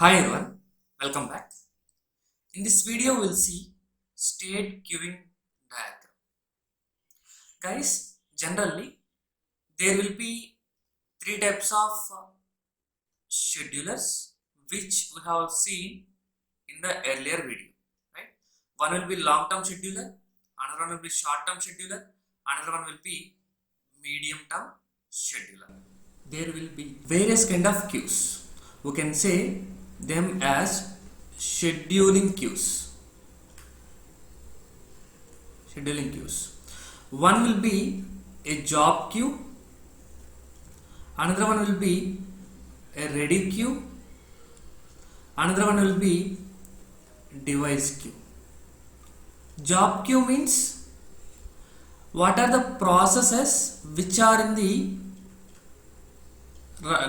Hi everyone, welcome back. In this video we'll see state queuing diagram. Guys, generally there will be three types of schedulers which we have seen in the earlier video, right? One will be long term scheduler, another one will be short term scheduler, another one will be medium term scheduler. There will be various kind of queues. We can say them as scheduling queues. Scheduling queues. One will be a job queue, another one will be a ready queue, another one will be device queue. Job queue means what are the processes which are in the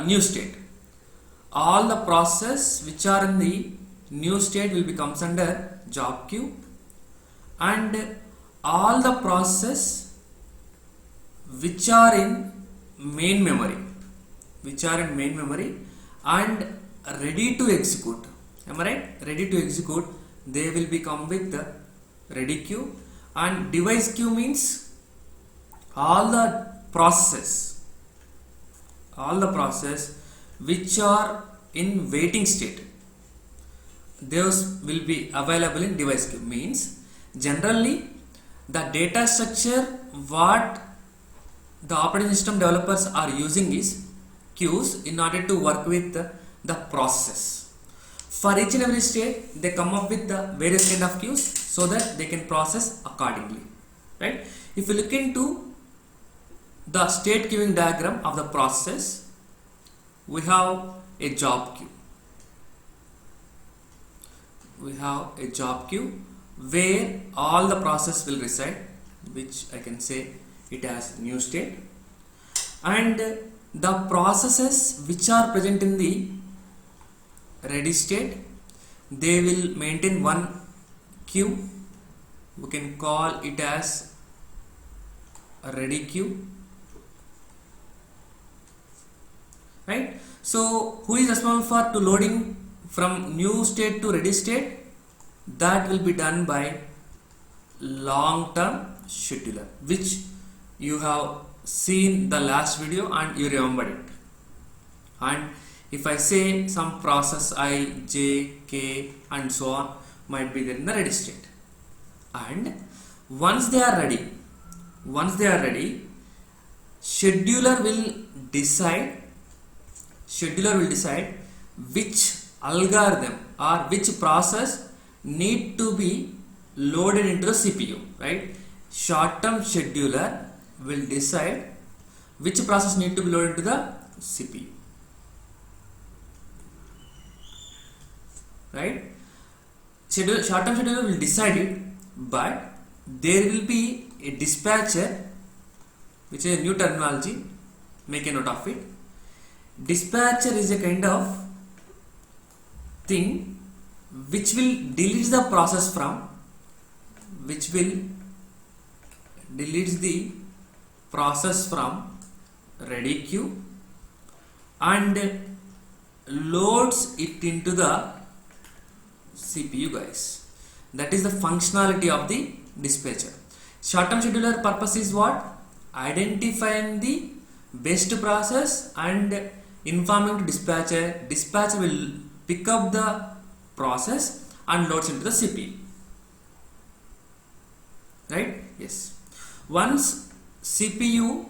new state. All the processes which are in the new state will becomes under job queue, and all the processes which are in main memory and ready to execute, am I right? Ready to execute, they will become with the ready queue. And device queue means all the processes which are in waiting state, those will be available in device queue. Means generally the data structure what the operating system developers are using is queues in order to work with the processes. For each and every state they come up with the various kind of queues so that they can process accordingly, right? If you look into the state queuing diagram of the process, we have a job queue. Where all the process will reside, which I can say it as new state, and the processes which are present in the ready state, they will maintain one queue. We can call it as a ready queue, right? So who is responsible for to loading from new state to ready state? That will be done by long term scheduler, which you have seen the last video and you remembered it. And if I say some process I, j, k and so on might be there in the ready state, and once they are ready, scheduler will decide which algorithm or which process need to be loaded into the CPU, right? Short term scheduler will decide which process need to be loaded into the CPU, right? Short term scheduler will decide it, but there will be a dispatcher, which is a new terminology, make a note of it. Dispatcher is a kind of thing which will delete the process from ready queue and loads it into the CPU, guys. That is the functionality of the dispatcher. Short term scheduler purpose is what? Identifying the best process and informing to dispatcher. Dispatcher will pick up the process and loads into the CPU, right? Yes. Once CPU,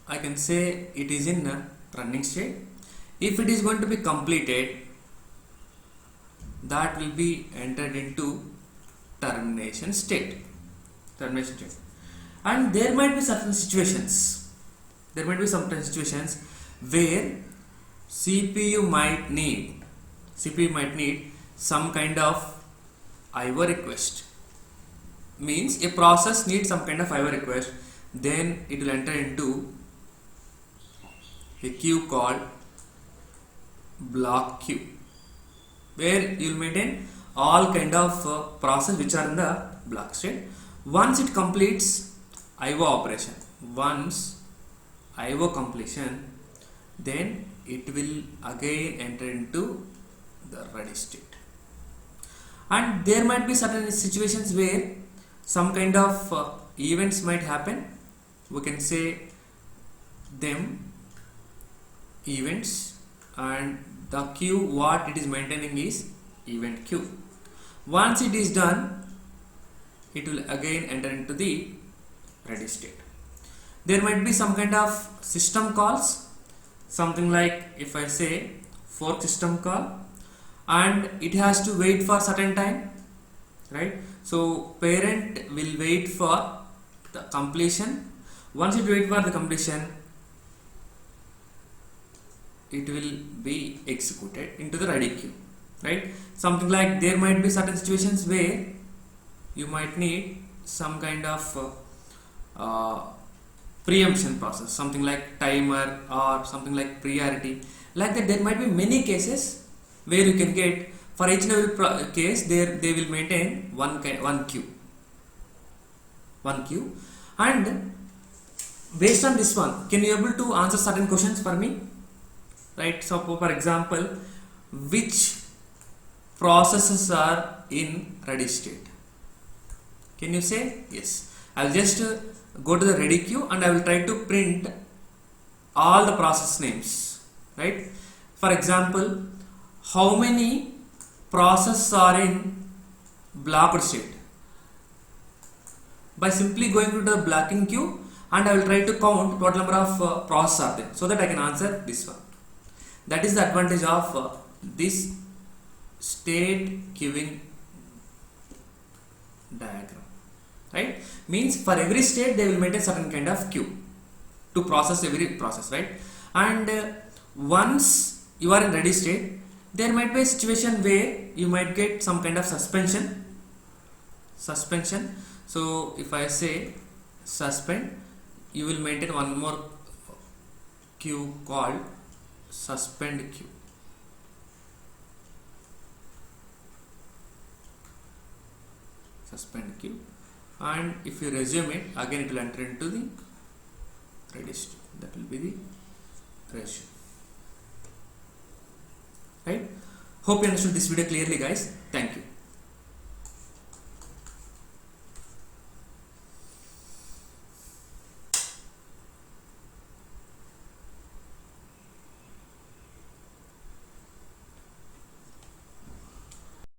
I can say it is in a running state, if it is going to be completed, that will be entered into termination state. And there might be certain situations where CPU might need some kind of IO request. Means a process needs some kind of IO request, then it will enter into a queue called block queue, where you will maintain all kind of process which are in the block state. Once it completes IO operation, completion, then it will again enter into the ready state. And there might be certain situations where some kind of events might happen. We can say them events, and the queue what it is maintaining is event queue. Once it is done, it will again enter into the ready state. There might be some kind of system calls, something like if I say fork system call, and it has to wait for certain time, right? So parent will wait for the completion. Once it wait for the completion, it will be executed into the ready queue, right? Something like there might be certain situations where you might need some kind of preemption process, something like timer or something like priority. Like that, there might be many cases where you can get, for each and every case there they will maintain one queue, and based on this one, can you able to answer certain questions for me, right? So for example, which processes are in ready state? Can you say? Yes. I will just go to the ready queue and I will try to print all the process names, right? For example, how many processes are in blocked state? By simply going to the blocking queue, and I will try to count total number of processes are there, so that I can answer this one. That is the advantage of this state queuing diagram, right? Means for every state they will maintain certain kind of queue to process every process, right? And once you are in ready state, there might be a situation where you might get some kind of suspension. So if I say suspend, you will maintain one more queue called suspend queue. And if you resume it, again it will enter into the ready state. That will be the resume, right? Hope you understood this video clearly, guys. Thank you.